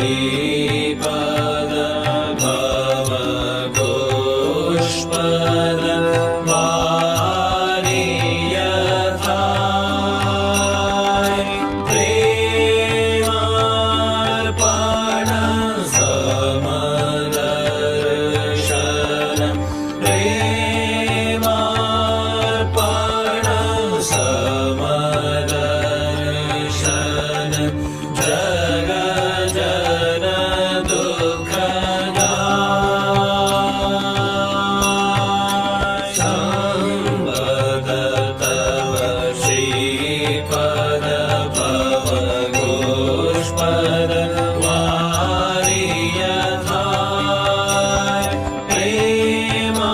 श्रीपद भवघोषपद वारि यथाय प्रेमार्पण समदर्शन प्रेमार्पण समदर्शन जग जन दुःख संबद तव श्रीपद भवघोषपद वारि यथाय प्रेमार्पण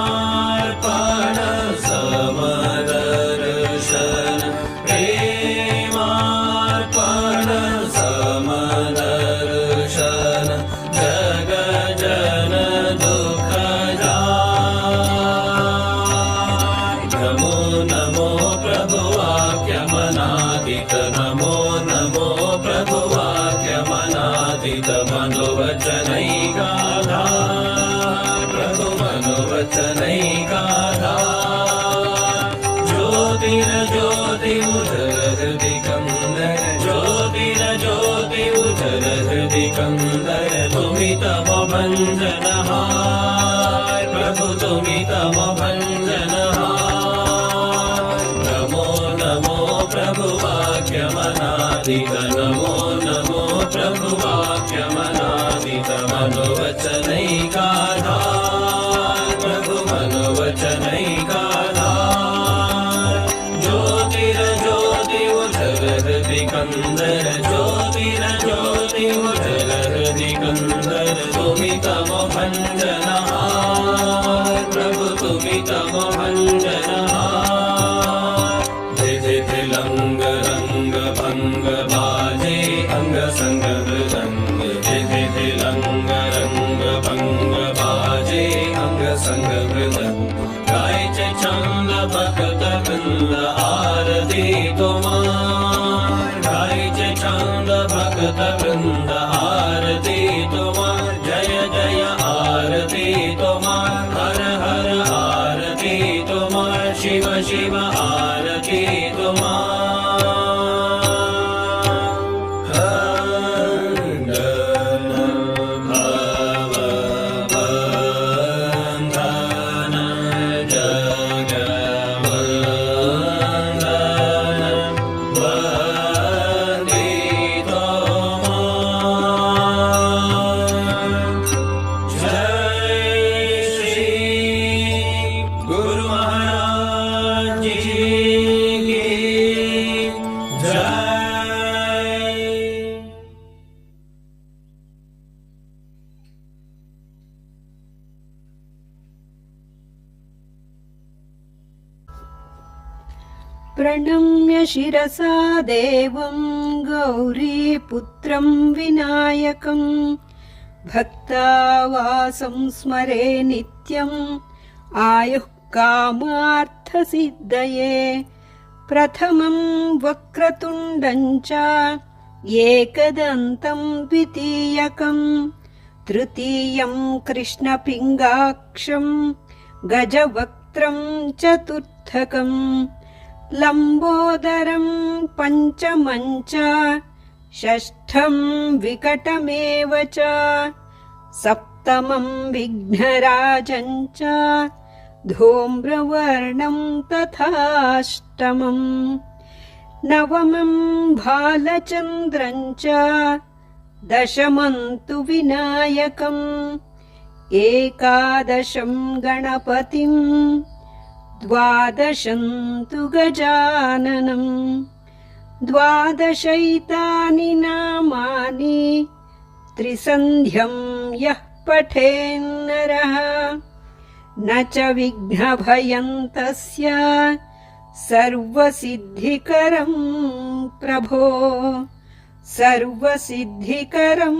समदर्शन प्रेमार्पण समदर्शन जग जन दुःख नमो नमो प्रभुवाक्यमनादित नमो नमो प्रभुवाक्यमनादित मनोवचनैकाधार प्रभु मनोवचनैकाधार ज्योतिर्ज्योति उज्ज्वल हृदि कंदर ज्योतिर्ज्योति उज्ज्वल हृदि कंदर तुमि तव भंजनहार प्रभु तुमि तव भंजनहार नमो नमो प्रभु वाक्यमनादित नमो नमो प्रभु वाक्यमनादित मनोवचनैकाधार प्रभु मनोवचनैकाधार ज्योतिर्ज्योति उज्ज्वल हृदि कंदर ज्योतिर्ज्योति उज्ज्वल हृदि कंदर तुमि तव भंजनहार प्रभु तुमि तव भंजनहार लंग रंग भंग बाजे अंग संग मृदंग लंग रंग भंग बाजे अंग संग मृदंग गायचे छंद भक्त वृंद आरती तुम्हार गायचे छंद भक्त वृंद आरती तुम्हार जय जय आरती तुम्हार हर हर आरती तुम्हार शिव शिव आरती तुम्हार प्रणम्य शिरसा देवं गौरीपुत्रं विनायकं भक्तावासं स्मरे नित्यम् आयुः कामार्थसिद्धये प्रथमं वक्रतुण्डं च एकदन्तं द्वितीयकं तृतीयं कृष्णपिङ्गाक्षं गजवक्त्रं चतुर्थकम् लम्बोदरं पञ्चमं च षष्ठं विकटमेव च सप्तमं विघ्नराजं च धूम्रवर्णं तथाष्टमम् नवमं भालचन्द्रं च दशमं तु विनायकम् एकादशं गणपतिम् द्वादशं तु गजाननम् द्वादशैतानि नामानि त्रिसन्ध्यं यः पठेन्नरः न च विघ्नभयं तस्य सर्वसिद्धिकरं प्रभो सर्वसिद्धिकरं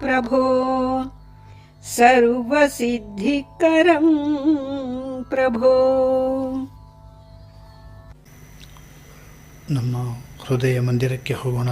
प्रभो सर्वसिद्धिकरं प्रभो. ನಮ್ಮ ಹೃದಯ ಮಂದಿರಕ್ಕೆ ಹೋಗೋಣ.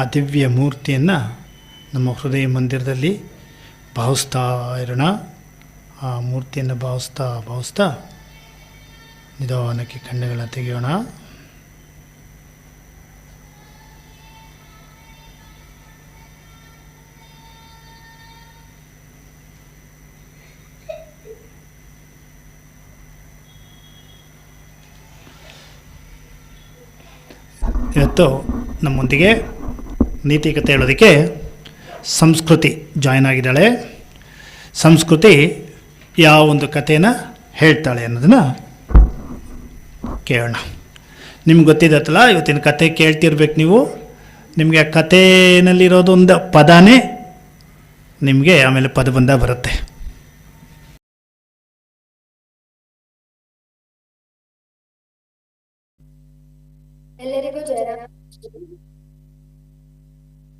ಆ ದಿವ್ಯ ಮೂರ್ತಿಯನ್ನು ನಮ್ಮ ಹೃದಯ ಮಂದಿರದಲ್ಲಿ ಭಾವಿಸ್ತಾ ಇರೋಣ. ಆ ಮೂರ್ತಿಯನ್ನು ಭಾವಿಸ್ತಾ ನಿಧಾನಕ್ಕೆ ಕಣ್ಣುಗಳನ್ನ ತೆಗೆಯೋಣ. ಇವತ್ತು ನಮ್ಮೊಂದಿಗೆ ನೀತಿಕತೆ ಹೇಳೋದಕ್ಕೆ ಸಂಸ್ಕೃತಿ ಜಾಯ್ನ್ ಆಗಿದ್ದಾಳೆ. ಸಂಸ್ಕೃತಿ ಯಾವ ಒಂದು ಕಥೆನ ಹೇಳ್ತಾಳೆ ಅನ್ನೋದನ್ನು ಕೇಳೋಣ. ನಿಮ್ಗೆ ಗೊತ್ತಿದತ್ತಲ್ಲ, ಇವತ್ತಿನ ಕತೆ ಕೇಳ್ತಿರ್ಬೇಕು ನೀವು. ನಿಮಗೆ ಆ ಕಥೆನಲ್ಲಿರೋದು ಒಂದು ಪದನೇ ನಿಮಗೆ ಆಮೇಲೆ ಪದಬಂಧ ಬರುತ್ತೆ. ಎಲ್ಲರಿಗೂ ಜಯರಾಮ್.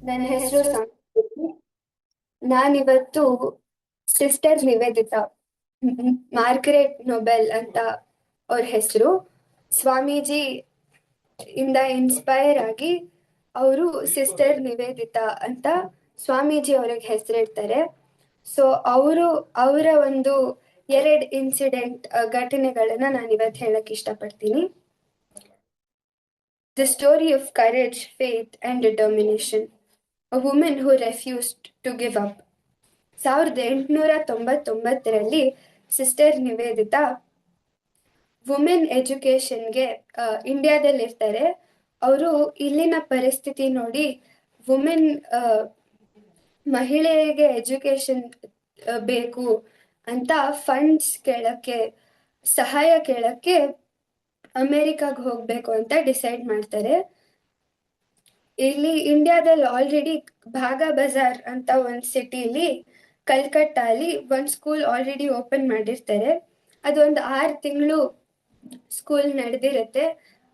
ನನ್ನ ಹೆಸರು ಸಂಸ್ಕೃತಿ. ನಾನಿವತ್ತು ಸಿಸ್ಟರ್ ನಿವೇದಿತಾ, ಮಾರ್ಗರೆಟ್ ನೊಬೆಲ್ ಅಂತ ಅವ್ರ ಹೆಸರು. ಸ್ವಾಮೀಜಿ ಇಂದ ಇನ್ಸ್ಪೈರ್ ಆಗಿ ಅವರು ಸಿಸ್ಟರ್ ನಿವೇದಿತಾ ಅಂತ ಸ್ವಾಮೀಜಿ ಅವ್ರಿಗೆ ಹೆಸರಿಡ್ತಾರೆ. ಸೊ ಅವರ ಒಂದು 2 ಇನ್ಸಿಡೆಂಟ್ ಘಟನೆಗಳನ್ನ ನಾನು ಇವತ್ತು ಹೇಳಕ್ ಇಷ್ಟಪಡ್ತೀನಿ. The story of courage, faith and determination. A woman who refused to give up. 1899ರಲ್ಲಿ ಸಿಸ್ಟರ್ ನಿವೇದಿತಾ ವುಮೆನ್ ಎಜುಕೇಶನ್ಗೆ ಇಂಡಿಯಾದಲ್ಲಿ ಇರ್ತಾರೆ. ಅವರು ಇಲ್ಲಿನ ಪರಿಸ್ಥಿತಿ ನೋಡಿ ವುಮೆನ್ ಮಹಿಳೆಯರಿಗೆ ಎಜುಕೇಶನ್ ಬೇಕು ಅಂತ ಫಂಡ್ಸ್ ಕೇಳಕ್ಕೆ, ಸಹಾಯ ಕೇಳಕ್ಕೆ ಅಮೆರಿಕಾಗ್ ಹೋಗ್ಬೇಕು ಅಂತ ಡಿಸೈಡ್ ಮಾಡ್ತಾರೆ. ಇಲ್ಲಿ ಇಂಡಿಯಾದಲ್ಲಿ ಆಲ್ರೆಡಿ ಭಾಗಾ ಬಜಾರ್ ಅಂತ ಒಂದು ಸಿಟಿಲಿ, ಕಲ್ಕಟ್ಟಾಲಿ ಒಂದು ಸ್ಕೂಲ್ ಆಲ್ರೆಡಿ ಓಪನ್ ಮಾಡಿರ್ತಾರೆ. ಅದೊಂದು 6 ತಿಂಗಳು ಸ್ಕೂಲ್ ನಡೆದಿರುತ್ತೆ.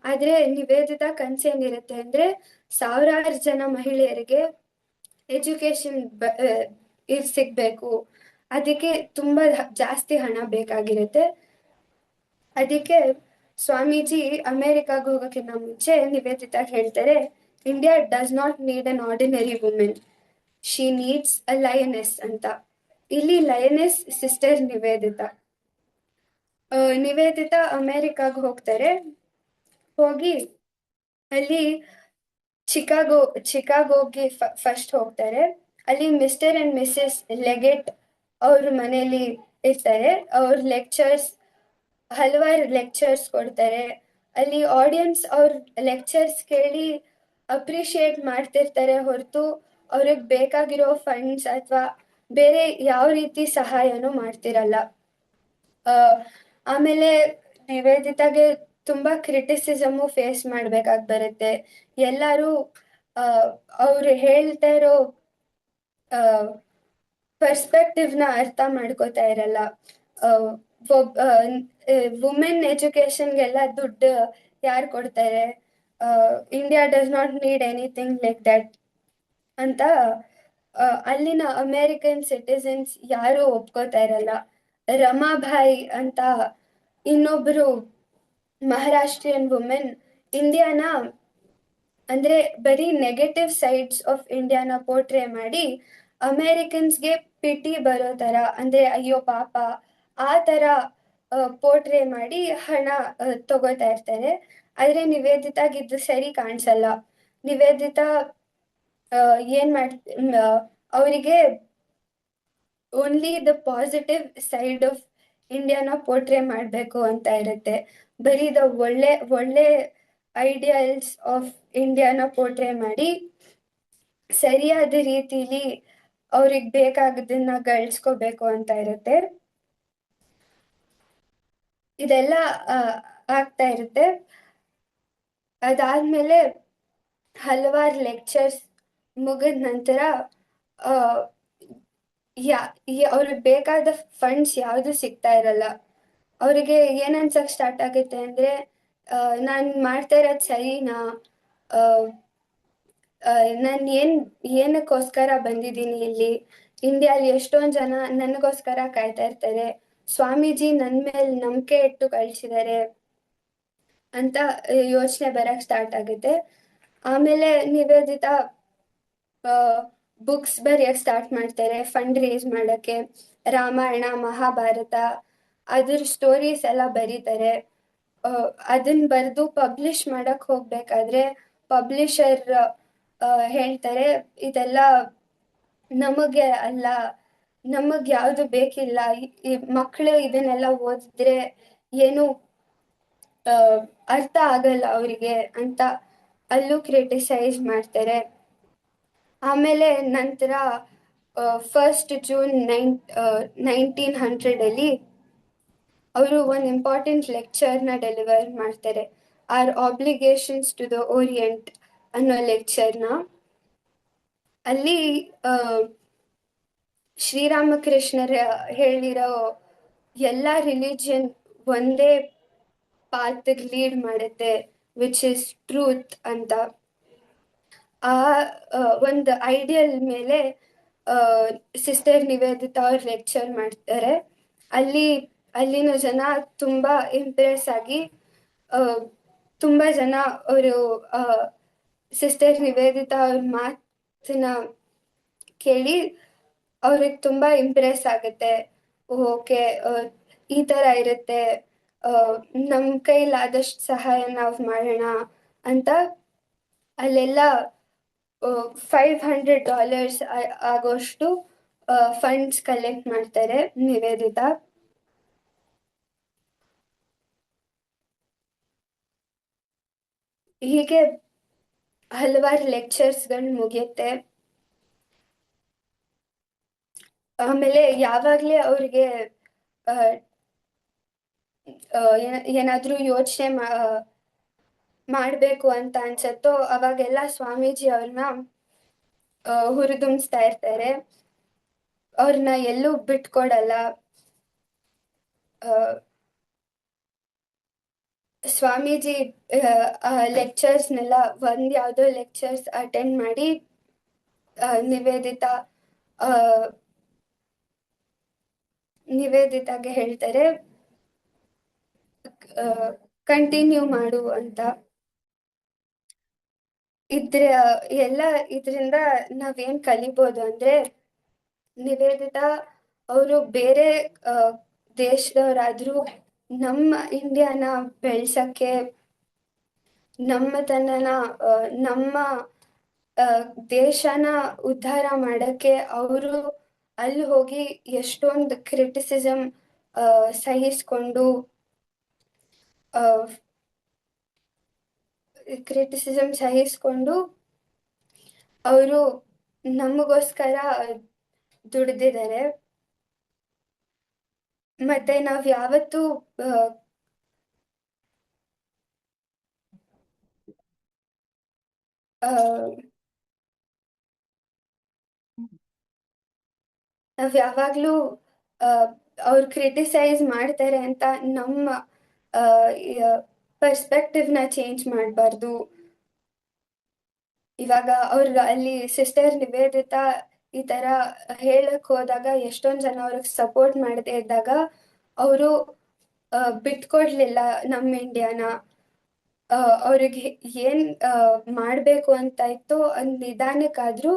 ಆದ್ರೆ ನಿವೇದಿತಾ ಕನ್ಸೇನಿರುತ್ತೆ ಅಂದ್ರೆ ಸಾವಿರಾರು ಜನ ಮಹಿಳೆಯರಿಗೆ ಎಜುಕೇಶನ್ ಸಿಗ್ಬೇಕು. ಅದಕ್ಕೆ ತುಂಬಾ ಜಾಸ್ತಿ ಹಣ ಬೇಕಾಗಿರುತ್ತೆ. ಅದಕ್ಕೆ ಸ್ವಾಮೀಜಿ ಅಮೆರಿಕಾಗ ಹೋಗೋಕ್ಕಿಂತ ಮುಂಚೆ ನಿವೇದಿತಾ ಹೇಳ್ತಾರೆ, India does not need an ordinary women, she needs a lioness ಅಂತ. ಇಲ್ಲಿ ಲಯನೆಸ್ ಸಿಸ್ಟರ್ ನಿವೇದಿತಾ. ನಿವೇದಿತಾ ಅಮೆರಿಕಾಗ ಹೋಗ್ತಾರೆ. ಹೋಗಿ ಅಲ್ಲಿ ಚಿಕಾಗೋಗೆ ಫಸ್ಟ್ ಹೋಗ್ತಾರೆ. ಅಲ್ಲಿ ಮಿಸ್ಟರ್ ಅಂಡ್ ಮಿಸಸ್ ಲೆಗೆಟ್ ಅವ್ರ ಮನೆಯಲ್ಲಿ ಇರ್ತಾರೆ. ಅವ್ರ ಹಲವಾರು ಲೆಕ್ಚರ್ಸ್ ಕೊಡ್ತಾರೆ. ಅಲ್ಲಿ ಆಡಿಯನ್ಸ್ ಅವ್ರ ಲೆಕ್ಚರ್ಸ್ ಕೇಳಿ ಅಪ್ರಿಶಿಯೇಟ್ ಮಾಡ್ತಿರ್ತಾರೆ ಹೊರತು ಅವ್ರಿಗೆ ಬೇಕಾಗಿರೋ ಫಂಡ್ಸ್ ಅಥವಾ ಬೇರೆ ಯಾವ ರೀತಿ ಸಹಾಯನೂ ಮಾಡ್ತಿರಲ್ಲ. ಆಮೇಲೆ ನಿವೇದಿತಾಗೆ ತುಂಬಾ ಕ್ರಿಟಿಸಿಸಮು ಫೇಸ್ ಮಾಡ್ಬೇಕಾಗಿ ಬರುತ್ತೆ. ಎಲ್ಲರೂ ಅವ್ರು ಹೇಳ್ತಾ ಇರೋ ಪರ್ಸ್ಪೆಕ್ಟಿವ್ನ ಅರ್ಥ ಮಾಡ್ಕೋತಾ ಇರಲ್ಲ. ವುಮೆನ್ ಎಜುಕೇಶನ್ಗೆಲ್ಲ ದುಡ್ಡು ಯಾರು ಕೊಡ್ತಾರೆ, India does not need anything like that ಅಂತ ಅಲ್ಲಿನ ಅಮೇರಿಕನ್ ಸಿಟಿಸನ್ಸ್ ಯಾರು ಒಪ್ಕೋತಾ ಇರಲ್ಲ. ರಮಾಬಾಯಿ ಅಂತ ಇನ್ನೊಬ್ರು ಮಹಾರಾಷ್ಟ್ರಿಯನ್ ವುಮೆನ್ ಇಂಡಿಯಾನ ಅಂದ್ರೆ ಬರೀ ನೆಗೆಟಿವ್ ಸೈಡ್ಸ್ ಆಫ್ ಇಂಡಿಯಾನ ಪೋರ್ಟ್ರೇ ಮಾಡಿ ಅಮೇರಿಕನ್ಸ್ಗೆ ಪಿಟಿ ಬರೋ ತರ, ಅಂದ್ರೆ ಅಯ್ಯೋ ಪಾಪ ಆ ತರ ಪೋರ್ಟ್ರೇ ಮಾಡಿ ಹಣ ತಗೋತಾ ಇರ್ತಾರೆ. ಆದ್ರೆ ನಿವೇದಿತಾಗಿದ್ದು ಸರಿ ಕಾಣಿಸಲ್ಲ. ನಿವೇದಿತಾ ಏನ್ ಅವರಿಗೆ only the positive side of ಇಂಡಿಯಾನ ಪೋರ್ಟ್ರೇ ಮಾಡಬೇಕು ಅಂತ ಇರುತ್ತೆ. ಬರೀ ದ ಒಳ್ಳೆ ಐಡಿಯಲ್ಸ್ ಆಫ್ ಇಂಡಿಯಾನ ಪೋರ್ಟ್ರೇ ಮಾಡಿ ಸರಿಯಾದ ರೀತಿಲಿ ಅವ್ರಿಗೆ ಬೇಕಾಗದನ್ನ ಗಳಿಸ್ಕೋಬೇಕು ಅಂತ ಇರುತ್ತೆ. ಇದೆಲ್ಲ ಆಗ್ತಾ ಇರುತ್ತೆ. ಅದಾದ್ಮೇಲೆ ಹಲವಾರು ಲೆಕ್ಚರ್ಸ್ ಮುಗಿದ ನಂತರ ಅವ್ರಿಗೆ ಬೇಕಾದ ಫಂಡ್ಸ್ ಯಾವುದು ಸಿಗ್ತಾ ಇರಲ್ಲ. ಅವರಿಗೆ ಏನನ್ಸಕ್ ಸ್ಟಾರ್ಟ್ ಆಗುತ್ತೆ ಅಂದ್ರೆ, ನಾನು ಮಾಡ್ತಾ ಇರೋದು ಸರಿನಾ, ನಾನು ಏನಕ್ಕೋಸ್ಕರ ಬಂದಿದ್ದೀನಿ ಇಲ್ಲಿ, ಇಂಡಿಯಾಲಿ ಎಷ್ಟೊಂದು ಜನ ನನಗೋಸ್ಕರ ಕಾಯ್ತಾ ಇರ್ತಾರೆ, ಸ್ವಾಮೀಜಿ ನನ್ನ ಮೇಲೆ ನಂಬಿಕೆ ಇಟ್ಟು ಕಳ್ಸಿದ್ದಾರೆ ಅಂತ ಯೋಚನೆ ಬರಕ್ ಸ್ಟಾರ್ಟ್ ಆಗುತ್ತೆ. ಆಮೇಲೆ ನಿವೇದಿತಾ ಬುಕ್ಸ್ ಬರೆಯಕ್ಕೆ ಸ್ಟಾರ್ಟ್ ಮಾಡ್ತಾರೆ ಫಂಡ್ ರೇಸ್ ಮಾಡೋಕ್ಕೆ. ರಾಮಾಯಣ ಮಹಾಭಾರತ ಅದ್ರ ಸ್ಟೋರೀಸ್ ಎಲ್ಲ ಬರೀತಾರೆ. ಅದನ್ನ ಬರೆದು ಪಬ್ಲಿಷ್ ಮಾಡಕ್ ಹೋಗ್ಬೇಕಾದ್ರೆ ಪಬ್ಲಿಷರ್ ಹೇಳ್ತಾರೆ ಇದೆಲ್ಲ ನಮಗೆ ಅಲ್ಲ, ನಮಗ್ ಯಾವುದು ಬೇಕಿಲ್ಲ, ಈ ಮಕ್ಕಳು ಇದನ್ನೆಲ್ಲ ಓದಿದ್ರೆ ಏನು ಅರ್ಥ ಆಗಲ್ಲ ಅವರಿಗೆ ಅಂತ ಅಲ್ಲೂ ಕ್ರಿಟಿಸೈಸ್ ಮಾಡ್ತಾರೆ. ಆಮೇಲೆ ನಂತರ 1 ಜೂನ್ 1900 ಅವರು ಒಂದು ಇಂಪಾರ್ಟೆಂಟ್ ಲೆಕ್ಚರ್ನ ಡೆಲಿವರ್ ಮಾಡ್ತಾರೆ, our obligations to the Orient ಅನ್ನೋ ಲೆಕ್ಚರ್ನ. ಅಲ್ಲಿ ಶ್ರೀರಾಮಕೃಷ್ಣರ ಹೇಳಿರೋ ಎಲ್ಲ ರಿಲಿಜಿಯನ್ ಒಂದೇ ಪಾತ್ಗೆ ಲೀಡ್ ಮಾಡುತ್ತೆ, ವಿಚ್ ಇಸ್ ಟ್ರೂತ್ ಅಂತ. ಆ ಒಂದು ಐಡಿಯಲ್ ಮೇಲೆ ಸಿಸ್ಟರ್ ನಿವೇದಿತಾ ಅವ್ರು ಲೆಕ್ಚರ್ ಮಾಡ್ತಾರೆ. ಅಲ್ಲಿನ ಜನ ತುಂಬಾ ಇಂಪ್ರೆಸ್ ಆಗಿ ತುಂಬಾ ಜನ ಅವರು ಸಿಸ್ಟರ್ ನಿವೇದಿತಾ ಅವ್ರ ಮಾತನ್ನ ಕೇಳಿ ಅವ್ರಿಗೆ ತುಂಬಾ ಇಂಪ್ರೆಸ್ ಆಗುತ್ತೆ. ಓಕೆ, ಈ ತರ ಇರುತ್ತೆ, ನಮ್ ಕೈಲಾದಷ್ಟು ಸಹಾಯ ನಾವು ಮಾಡೋಣ ಅಂತ ಅಲ್ಲೆಲ್ಲ $500 ಆಗೋಷ್ಟು ಫಂಡ್ಸ್ ಕಲೆಕ್ಟ್ ಮಾಡ್ತಾರೆ ನಿವೇದಿತಾ. ಹೀಗೆ ಹಲವಾರು ಲೆಕ್ಚರ್ಸ್ಗಳು ಮುಗಿಯುತ್ತೆ. ಆಮೇಲೆ ಯಾವಾಗ್ಲೇ ಅವ್ರಿಗೆ ಏನಾದ್ರೂ ಯೋಚನೆ ಮಾಡ್ಬೇಕು ಅಂತ ಅನ್ಸತ್ತೋ ಅವಾಗೆಲ್ಲ ಸ್ವಾಮೀಜಿ ಅವ್ರನ್ನ ಹುರಿದುಂಬಿಸ್ತಾ ಇರ್ತಾರೆ, ಅವ್ರನ್ನ ಎಲ್ಲೂ ಬಿಟ್ಕೊಡಲ್ಲ. ಸ್ವಾಮೀಜಿ ಲೆಕ್ಚರ್ಸ್ನೆಲ್ಲ ಯಾವ್ದೋ ಲೆಕ್ಚರ್ಸ್ ಅಟೆಂಡ್ ಮಾಡಿ ನಿವೇದಿತಾಗೆ ಹೇಳ್ತಾರೆ ಕಂಟಿನ್ಯೂ ಮಾಡು ಅಂತ. ಇದರಿಂದ ನಾವೇನ್ ಕಲಿಬೋದು ಅಂದ್ರೆ, ನಿವೇದಿತಾ ಅವರು ಬೇರೆ ದೇಶದವರಾದ್ರೂ ನಮ್ಮ ಇಂಡಿಯಾನ ಬೆಳ್ಸಕ್ಕೆ, ನಮ್ಮತನನ ನಮ್ಮ ದೇಶನ ಉದ್ಧಾರ ಮಾಡಕ್ಕೆ ಅವರು ಅಲ್ಲಿ ಹೋಗಿ ಎಷ್ಟೊಂದು ಕ್ರಿಟಿಸಿಸಮ್ ಸಹಿಸ್ಕೊಂಡು ಅವರು ನಮಗೋಸ್ಕರ ದುಡ್ದಿದ್ದಾರೆ. ಮತ್ತೆ ನಾವ್ ಯಾವತ್ತೂ ನಾವ್ ಯಾವಾಗ್ಲೂ ಅವ್ರು ಕ್ರಿಟಿಸೈಸ್ ಮಾಡ್ತಾರೆ ಅಂತ ನಮ್ಮ ಪರ್ಸ್ಪೆಕ್ಟಿವ್ನ ಚೇಂಜ್ ಮಾಡಬಾರ್ದು. ಇವಾಗ ಅಲ್ಲಿ ಸಿಸ್ಟರ್ ನಿವೇದಿತಾ ಈ ತರ ಹೇಳಕ್ ಹೋದಾಗ ಎಷ್ಟೊಂದ್ ಜನ ಅವ್ರಿಗೆ ಸಪೋರ್ಟ್ ಮಾಡದೇ ಇದ್ದಾಗ ಅವರು ಬಿಟ್ಕೊಡ್ಲಿಲ್ಲ ನಮ್ಮ ಇಂಡಿಯಾನ. ಅವ್ರಿಗೆ ಏನ್ ಮಾಡ್ಬೇಕು ಅಂತ ಇತ್ತು ಒಂದ್ ನಿಧಾನಕ್ಕಾದ್ರೂ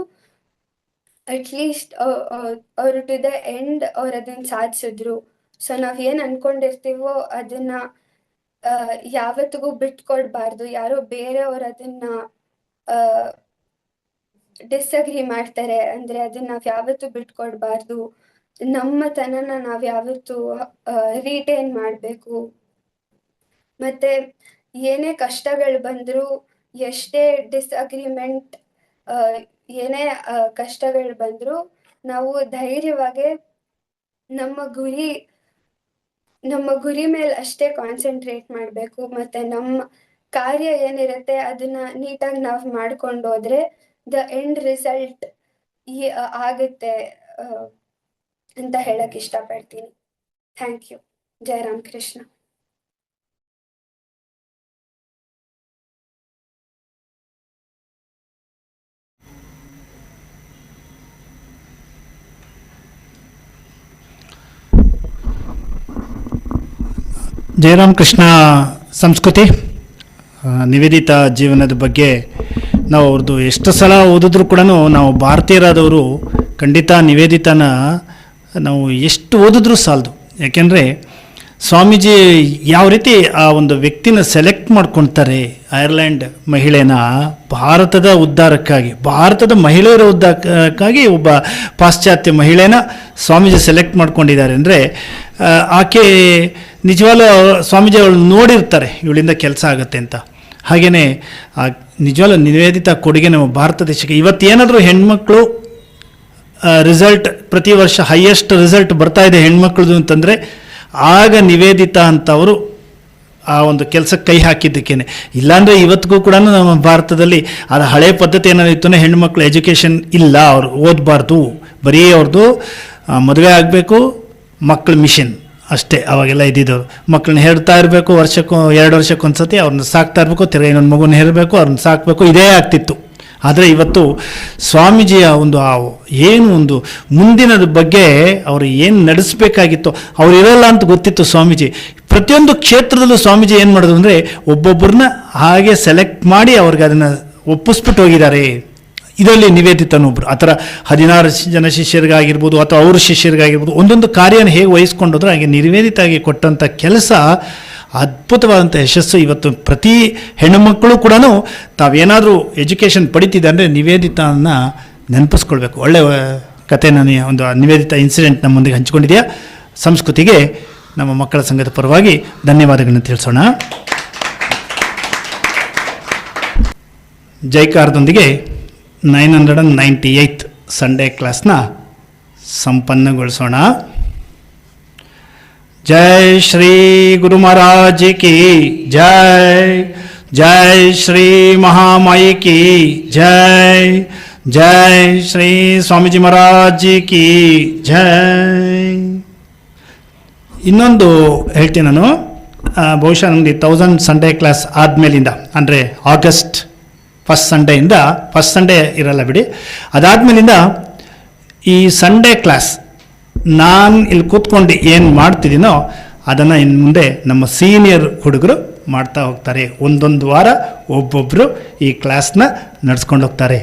ಅಟ್ಲೀಸ್ಟ್ ಅವ್ರು ಟು ದ ಎಂಡ್ ಅವ್ರು ಅದನ್ನ ಸಾಧಿಸಿದ್ರು. ಸೊ ನಾವ್ ಏನ್ ಅನ್ಕೊಂಡಿರ್ತೀವೋ ಅದನ್ನ ಯಾವತ್ತಿಗೂ ಬಿಟ್ಕೊಡ್ಬಾರ್ದು. ಯಾರೋ ಬೇರೆಯವ್ರು ಅದನ್ನ ಡಿಸ್ಅಗ್ರಿ ಮಾಡ್ತಾರೆ ಅಂದ್ರೆ ಅದನ್ನ ನಾವ್ ಯಾವತ್ತೂ ಬಿಟ್ಕೊಡ್ಬಾರ್ದು. ನಮ್ಮ ತನನ ನಾವ್ ಯಾವತ್ತೂ ರಿಟೈನ್ ಮಾಡ್ಬೇಕು. ಮತ್ತೆ ಏನೇ ಕಷ್ಟಗಳು ಬಂದ್ರು, ಎಷ್ಟೇ ಡಿಸ್ಅಗ್ರಿಮೆಂಟ್, ಏನೇ ಕಷ್ಟಗಳು ಬಂದ್ರು ನಾವು ಧೈರ್ಯವಾಗಿ ನಮ್ಮ ಗುರಿ ಮೇಲೆ ಅಷ್ಟೇ ಕಾನ್ಸಂಟ್ರೇಟ್ ಮಾಡ್ಬೇಕು. ಮತ್ತೆ ನಮ್ಮ ಕಾರ್ಯ ಏನಿರುತ್ತೆ ಅದನ್ನ ನೀಟಾಗಿ ನಾವು ಮಾಡ್ಕೊಂಡು ಹೋದ್ರೆ ದ ಎಂಡ್ ರಿಸಲ್ಟ್ ಆಗುತ್ತೆ ಅಂತ ಹೇಳಕ್ ಇಷ್ಟಪಡ್ತೀನಿ. Thank you. ಜಯ ರಾಮ್ ಕೃಷ್ಣ. ಜಯರಾಮ್ ಕೃಷ್ಣ ಸಂಸ್ಕೃತಿ ನಿವೇದಿತಾ ಜೀವನದ ಬಗ್ಗೆ ನಾವು ಅವ್ರದ್ದು ಎಷ್ಟು ಸಲ ಓದಿದ್ರು ಕೂಡ ನಾವು ಭಾರತೀಯರಾದವರು ಖಂಡಿತ ನಿವೇದಿತಾನ ನಾವು ಎಷ್ಟು ಓದಿದ್ರೂ ಸಾಲದು. ಯಾಕೆಂದರೆ ಸ್ವಾಮೀಜಿ ಯಾವ ರೀತಿ ಆ ಒಂದು ವ್ಯಕ್ತಿನ ಸೆಲೆಕ್ಟ್ ಮಾಡ್ಕೊಳ್ತಾರೆ, ಐರ್ಲೆಂಡ್ ಮಹಿಳೆನ ಭಾರತದ ಉದ್ಧಾರಕ್ಕಾಗಿ, ಭಾರತದ ಮಹಿಳೆಯರ ಉದ್ಧಾರಕ್ಕಾಗಿ ಒಬ್ಬ ಪಾಶ್ಚಾತ್ಯ ಮಹಿಳೆನ ಸ್ವಾಮೀಜಿ ಸೆಲೆಕ್ಟ್ ಮಾಡ್ಕೊಂಡಿದ್ದಾರೆ ಅಂದರೆ ಆಕೆ ನಿಜವಾಗ್ಲೂ ಸ್ವಾಮೀಜಿ ಅವಳು ನೋಡಿರ್ತಾರೆ ಇವಳಿಂದ ಕೆಲಸ ಆಗುತ್ತೆ ಅಂತ. ಹಾಗೆಯೇ ನಿಜವಾಗ್ಲೂ ನಿವೇದಿತ ಕೊಡುಗೆ ನಮ್ಮ ಭಾರತ ದೇಶಕ್ಕೆ. ಇವತ್ತೇನಾದರೂ ಹೆಣ್ಮಕ್ಳು ರಿಸಲ್ಟ್ ಪ್ರತಿ ವರ್ಷ ಹೈಯೆಸ್ಟ್ ರಿಸಲ್ಟ್ ಬರ್ತಾ ಇದೆ ಹೆಣ್ಮಕ್ಳದು ಅಂತಂದರೆ ಆಗ ನಿವೇದಿತಾ ಅಂತವರು ಆ ಒಂದು ಕೆಲಸಕ್ಕೆ ಕೈ ಹಾಕಿದ್ದಕ್ಕೇನೆ. ಇಲ್ಲಾಂದರೆ ಇವತ್ತಿಗೂ ಕೂಡ ನಮ್ಮ ಭಾರತದಲ್ಲಿ ಅದು ಹಳೆ ಪದ್ಧತಿ ಏನಾಗಿತ್ತು, ಹೆಣ್ಮಕ್ಳು ಎಜುಕೇಷನ್ ಇಲ್ಲ, ಅವ್ರು ಓದಬಾರ್ದು, ಬರೀ ಅವ್ರದ್ದು ಮದುವೆ ಆಗಬೇಕು, ಮಕ್ಕಳು ಮಿಷನ್ ಅಷ್ಟೇ. ಅವಾಗೆಲ್ಲ ಇದ್ದಿದ್ದವರು ಮಕ್ಕಳನ್ನ ಹೇರ್ತಾ ಇರಬೇಕು, ವರ್ಷಕ್ಕೂ 2 ವರ್ಷಕ್ಕೊಂದ್ಸತಿ ಅವ್ರನ್ನ ಸಾಕ್ತಾ ಇರಬೇಕು, ತಿರ್ಗಿ ಇನ್ನೊಂದು ಮಗುನ ಹೇರಬೇಕು, ಅವ್ರನ್ನ ಸಾಕಬೇಕು, ಇದೇ ಆಗ್ತಿತ್ತು. ಆದರೆ ಇವತ್ತು ಸ್ವಾಮೀಜಿಯ ಒಂದು ಏನು ಒಂದು ಮುಂದಿನದ ಬಗ್ಗೆ ಅವರು ಏನು ನಡೆಸಬೇಕಾಗಿತ್ತು ಅವ್ರು ಇರೋಲ್ಲ ಅಂತ ಗೊತ್ತಿತ್ತು ಸ್ವಾಮೀಜಿ. ಪ್ರತಿಯೊಂದು ಕ್ಷೇತ್ರದಲ್ಲೂ ಸ್ವಾಮೀಜಿ ಏನು ಮಾಡೋದು ಅಂದರೆ ಒಬ್ಬೊಬ್ಬರನ್ನ ಹಾಗೆ ಸೆಲೆಕ್ಟ್ ಮಾಡಿ ಅವ್ರಿಗೆ ಅದನ್ನು ಒಪ್ಪಿಸ್ಬಿಟ್ಟು ಹೋಗಿದ್ದಾರೆ. ಇದರಲ್ಲಿ ನಿವೇದಿತನೊಬ್ಬರು ಆ ಥರ 16 ಜನ ಶಿಷ್ಯರಿಗಾಗಿರ್ಬೋದು ಅಥವಾ ಅವ್ರ ಶಿಷ್ಯರಿಗಾಗಿರ್ಬೋದು ಒಂದೊಂದು ಕಾರ್ಯನ ಹೇಗೆ ವಹಿಸ್ಕೊಂಡೋದ್ರೆ ಹಾಗೆ ನಿವೇದಿತಾಗಿ ಕೊಟ್ಟಂಥ ಕೆಲಸ ಅದ್ಭುತವಾದಂಥ ಯಶಸ್ಸು. ಇವತ್ತು ಪ್ರತಿ ಹೆಣ್ಣುಮಕ್ಕಳು ಕೂಡ ತಾವೇನಾದರೂ ಎಜುಕೇಷನ್ ಪಡಿತಿದೆ ಅಂದರೆ ನಿವೇದಿತಾನ ನೆನಪಿಸ್ಕೊಳ್ಬೇಕು. ಒಳ್ಳೆಯ ಕತೆ ನಾನು ಒಂದು ನಿವೇದಿತ ಇನ್ಸಿಡೆಂಟ್ ನಮ್ಮೊಂದಿಗೆ ಹಂಚಿಕೊಂಡಿದೆಯಾ. ಸಂಸ್ಕೃತಿಗೆ ನಮ್ಮ ಮಕ್ಕಳ ಸಂಘದ ಪರವಾಗಿ ಧನ್ಯವಾದಗಳನ್ನು ತಿಳಿಸೋಣ. ಜೈಕಾರದೊಂದಿಗೆ 998th ಸಂಡೇ ಕ್ಲಾಸ್ನ ಸಂಪನ್ನಗೊಳಿಸೋಣ. जय श्री गुरु महाराज की जय, जय श्री महामाई की जय, जय श्री स्वामी जी महाराज की जय. ಇನ್ನೊಂದು ಹೇಳ್ತೀನಿ ನಾನು, ಬಹುಶಃ ನಮಗೆ 1000 ಸಂಡೇ ಕ್ಲಾಸ್ ಆದಮೇಲಿಂದ ಅಂದರೆ ಆಗಸ್ಟ್ ಫಸ್ಟ್ ಸಂಡೇ ಇರಲ್ಲ ಬಿಡಿ, ಅದಾದಮೇಲಿಂದ ಈ ಸಂಡೇ ಕ್ಲಾಸ್ ನಾನು ಇಲ್ಲಿ ಕೂತ್ಕೊಂಡು ಏನು ಮಾಡ್ತಿದ್ದೀನೋ ಅದನ್ನು ಇನ್ನು ಮುಂದೆ ನಮ್ಮ ಸೀನಿಯರ್ ಹುಡುಗರು ಮಾಡ್ತಾ ಹೋಗ್ತಾರೆ. ಒಂದೊಂದು ವಾರ ಒಬ್ಬೊಬ್ಬರು ಈ ಕ್ಲಾಸ್ನ ನಡೆಸ್ಕೊಂಡು ಹೋಗ್ತಾರೆ.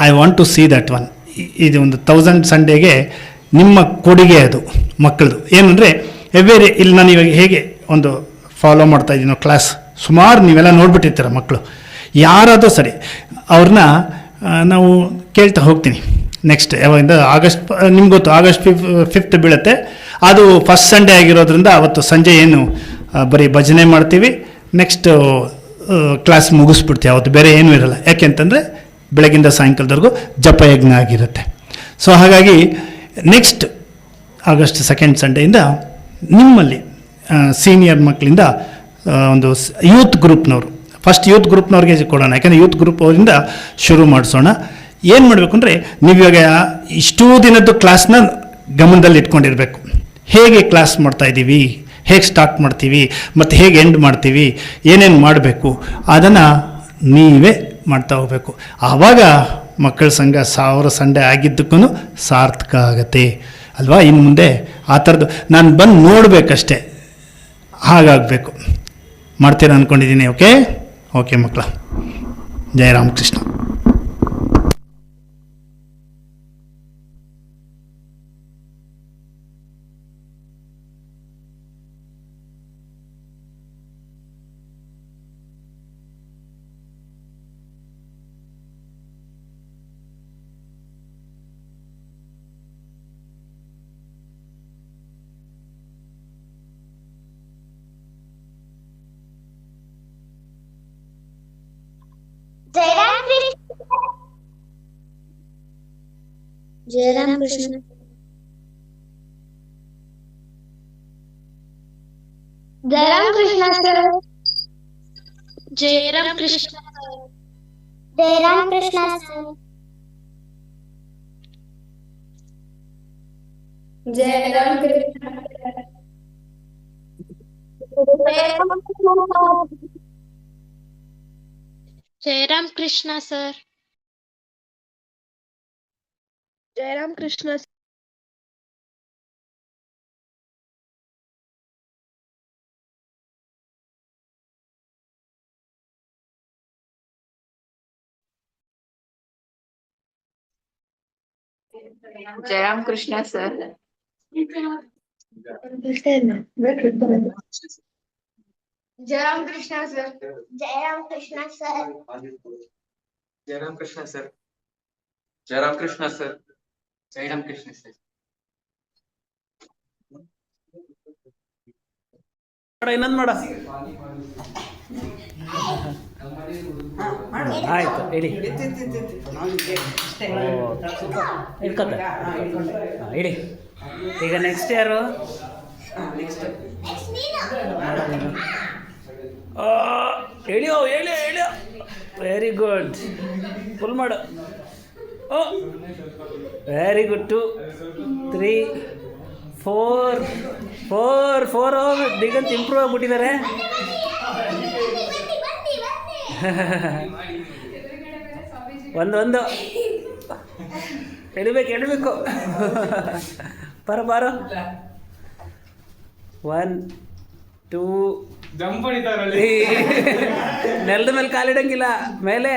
I want to see that one. ಇದು ಒಂದು 1000 ಸಂಡೇಗೆ ನಿಮ್ಮ ಕೊಡುಗೆ ಅದು ಮಕ್ಕಳದು. ಏನಂದರೆ ಎವ್ರಿ ಇಲ್ಲಿ ನಾನು ಇವಾಗ ಹೇಗೆ ಒಂದು ಫಾಲೋ ಮಾಡ್ತಾ ಇದ್ದೀನೋ ಕ್ಲಾಸ್, ಸುಮಾರು ನೀವೆಲ್ಲ ನೋಡ್ಬಿಟ್ಟಿರ್ತೀರ ಮಕ್ಕಳು ಯಾರಾದರೂ ಸರಿ, ಅವ್ರನ್ನ ನಾವು ಕೇಳ್ತಾ ಹೋಗ್ತೀನಿ. ನೆಕ್ಸ್ಟ್ ಯಾವಾಗಿಂದ ಆಗಸ್ಟ್, ನಿಮ್ಗೆ ಗೊತ್ತು ಆಗಸ್ಟ್ 5th ಬೀಳುತ್ತೆ, ಅದು ಫಸ್ಟ್ ಸಂಡೇ ಆಗಿರೋದ್ರಿಂದ ಅವತ್ತು ಸಂಜೆ ಏನು ಬರೀ ಭಜನೆ ಮಾಡ್ತೀವಿ, ನೆಕ್ಸ್ಟ್ ಕ್ಲಾಸ್ ಮುಗಿಸ್ಬಿಡ್ತೀವಿ. ಅವತ್ತು ಬೇರೆ ಏನೂ ಇರಲ್ಲ. ಯಾಕೆಂತಂದರೆ ಬೆಳಗಿಂದ ಸಾಯಂಕಾಲದವರೆಗೂ ಜಪಯಜ್ಞ ಆಗಿರುತ್ತೆ. ಸೊ ಹಾಗಾಗಿ ನೆಕ್ಸ್ಟ್ ಆಗಸ್ಟ್ 2nd ಸಂಡೇಯಿಂದ ನಿಮ್ಮಲ್ಲಿ ಸೀನಿಯರ್ ಮಕ್ಕಳಿಂದ ಒಂದು ಯೂತ್ ಗ್ರೂಪ್ನವರು, ಫಸ್ಟ್ ಯೂತ್ ಗ್ರೂಪ್ನವ್ರಿಗೆ ಕೊಡೋಣ. ಯಾಕಂದರೆ ಯೂತ್ ಗ್ರೂಪ್ ಅವರಿಂದ ಶುರು ಮಾಡಿಸೋಣ. ಏನು ಮಾಡಬೇಕು ಅಂದರೆ ನೀವು ಇವಾಗ ಇಷ್ಟೂ ದಿನದ್ದು ಕ್ಲಾಸ್ನ ಗಮನದಲ್ಲಿ ಇಟ್ಕೊಂಡಿರಬೇಕು. ಹೇಗೆ ಕ್ಲಾಸ್ ಮಾಡ್ತಾಯಿದ್ದೀವಿ, ಹೇಗೆ ಸ್ಟಾರ್ಟ್ ಮಾಡ್ತೀವಿ ಮತ್ತು ಹೇಗೆ ಎಂಡ್ ಮಾಡ್ತೀವಿ, ಏನೇನು ಮಾಡಬೇಕು ಅದನ್ನು ನೀವೇ ಮಾಡ್ತಾ ಹೋಗಬೇಕು. ಆವಾಗ ಮಕ್ಕಳ ಸಂಘ 1000 ಸಂಡೇ ಆಗಿದ್ದಕ್ಕೂ ಸಾರ್ಥಕ ಆಗತ್ತೆ ಅಲ್ವಾ. ಇನ್ನು ಮುಂದೆ ಆ ಥರದ್ದು ನಾನು ಬಂದು ನೋಡಬೇಕಷ್ಟೆ, ಹಾಗಾಗಬೇಕು. ಮಾಡ್ತೀರಾ ಅಂದ್ಕೊಂಡಿದ್ದೀನಿ. ಓಕೆ ಮಕ್ಕಳ, ಜಯ ರಾಮಕೃಷ್ಣ. जय राम कृष्ण. जय राम कृष्ण सर. जय राम कृष्ण. जय राम कृष्ण सर. जय राम कृष्ण. जय राम कृष्ण सर. जय Ram Krishna. Jayaram Krishna sir. Jayaram Krishna sir. Jayaram Krishna sir. Jayaram Krishna sir. Jayaram Krishna sir. Jayaram Krishna sir. ಇನ್ನೊಂದು ಮಾಡ. ಆಯ್ತು ಹೇಳಿ. ಇಟ್ಕೊತ ಇಡಿ. ಈಗ ನೆಕ್ಸ್ಟ್ ಯಾರು? ಹೇಳಿಯೋ ಹೇಳಿ ಹೇಳಿಯೋ. Very good. ಫುಲ್ ಮಾಡು. ಓ ವೆರಿ ಗುಡ್. 2 3 4 ದಿಗಂತ್ ಇಂಪ್ರೂವ್ ಆಗಿಬಿಟ್ಟಿದ್ದಾರೆ. ಒಂದು ಎಡಬೇಕು ಬಾರೋ. 1 2 ನೆಲದ ಮೇಲೆ ಕಾಲಿಡಂಗಿಲ್ಲ, ಮೇಲೆ.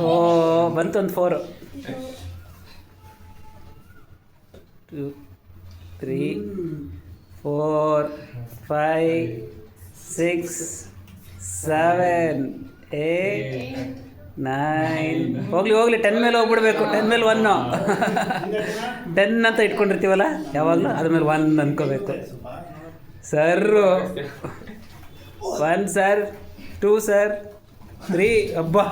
ಓ ಬಂತು ಒಂದು 4 2 3 4 5 6 7 8 9. ಹೋಗ್ಲಿ 10 ಮೇಲೆ ಹೋಗ್ಬಿಡ್ಬೇಕು. 10 ಮೇಲೆ 1 10 ಅಂತ ಇಟ್ಕೊಂಡಿರ್ತೀವಲ್ಲ ಯಾವಾಗಲೂ, ಅದ್ರ ಮೇಲೆ 1 ಅನ್ಕೋಬೇಕು. Sir 1 sir, 2 sir, 3. ಅಬ್ಬಾ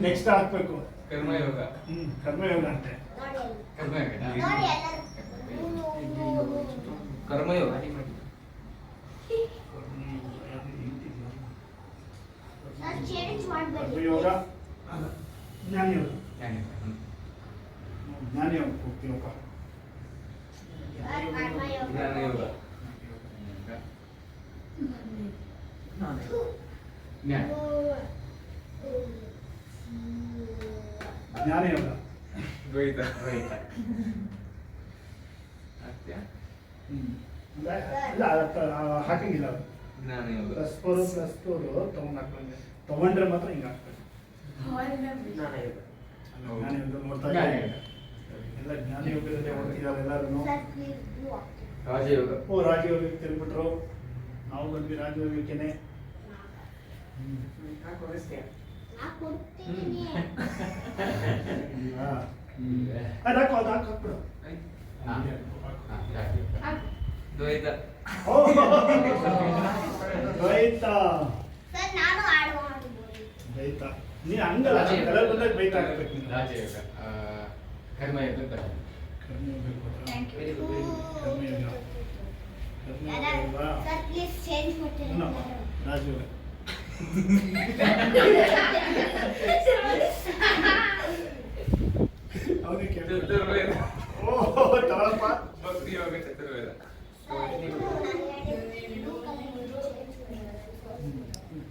ನೆಕ್ಸ್ಟ್ ಹಾಕ್ಬೇಕು. ಕರ್ಮಯೋಗ. ಕರ್ಮಯೋಗ ಅಂತೆ. ಕರ್ಮಯೋಗ. ಕರ್ಮಯೋಗ, ಜ್ಞಾನಯೋಗ. ಜ್ಞಾನಯೋಗ ಹೋಗ್ತೀವಪ್ಪ. ಜ್ಞಾನಯೋಗ. ಜ್ಞಾನಯೋಗ. ದ್ವೈತ. ಇಲ್ಲ ಹಾಕಂಗಿಲ್ಲ. ಜ್ಞಾನಯೋಗ. +4 ತಗೊಂಡು ಹಾಕೊಂಡೆ. ತಗೊಂಡ್ರೆ ಮಾತ್ರ ಹಿಂಗೆ ಹಾಕ್ಬೇಕು. ಜ್ಞಾನಯೋಗ ನೋಡ್ತಾ ಇದ್ದಾರೆ ಎಲ್ಲ. ಜ್ಞಾನಯೋಗದಲ್ಲೇ ಓಡ್ತಿದ್ದಾರೆ ಎಲ್ಲರೂ. ರಾಜಯೋಗ. ಓ ರಾಜಯೋಗಕ್ಕೆ ತಿರುಗ್ಬಿಟ್ರು. ನಾವು ಬಂದ್ವಿ ರಾಜಯೋಗಕ್ಕೇನೆ. ಅದು ಹಾಕ್ಬಿಡು. ದ್ವೈತ. ದ್ವೈತ. ದ್ವೈತ ನೀ ಹಂಗಲ್ಲ, ಕಲರ್ ಬಂದಾಗ ದ್ವೈತ ಹಾಕ್ಬೇಕು ನೀನು. ರಾಜಯೋಗ. ಕರ್ಮಯೋಗ. ರಾಜಯೋಗ. ಚತುರ್ವೇದ.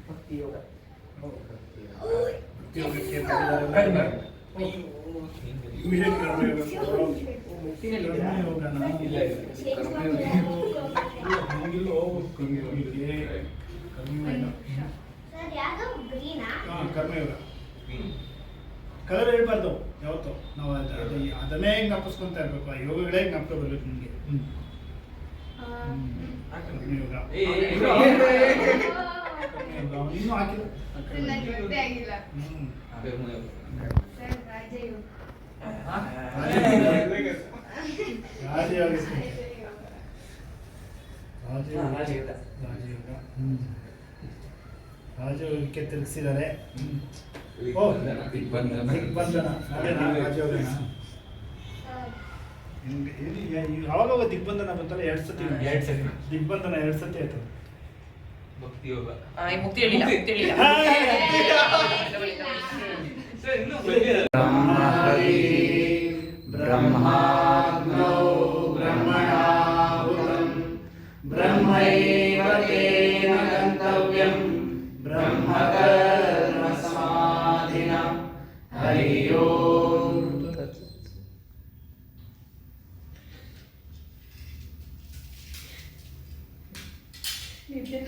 ಭಕ್ತಿ ಯೋಗ. ಚತುರ್ವೇದ. ಕರ್ಮಯೋಗ. ಕಲರ್ ಹೇಳ್ಬಾರ್ದು ಯಾವತ್ತು. ನಾವು ಅದನ್ನೇ ಜ್ಞಾಪಿಸ್ಕೊಂತ ಇರ್ಬೇಕು. ಆ ಯೋಗಗಳೇ ಜ್ಞಾಪಕ ಬರ್ಬೇಕು ನಿಮಗೆ. ಕರ್ಮಯೋಗ. ಇನ್ನೂ ಹಾಕಿಲ್ಲ. ರಾಜಯೋಗಕ್ಕೆ ತಿರುಗಿಸಿದ್ದಾರೆ. ದಿಗ್ಬಂಧನ. ಯಾವಾಗ ದಿಗ್ಬಂಧನ ಬಂತಲ್ಲ 2 ಸತಿ. ದಿಗ್ಬಂಧನ 2 ಸತಿ ಆಯ್ತು. ಭಕ್ತಿ ಯೋಗ. ಬ್ರಹ್ಮಾಗ್ನೋ ಬ್ರಹ್ಮಣಾಹುತಂ ಬ್ರಹ್ಮೈವ ತೇನ ಗಂತವ್ಯಂ ಬ್ರಹ್ಮಕರ್ಮ ಸಮಾಧಿನಾ. ಹರಿ ಓಂ. ಇದೆ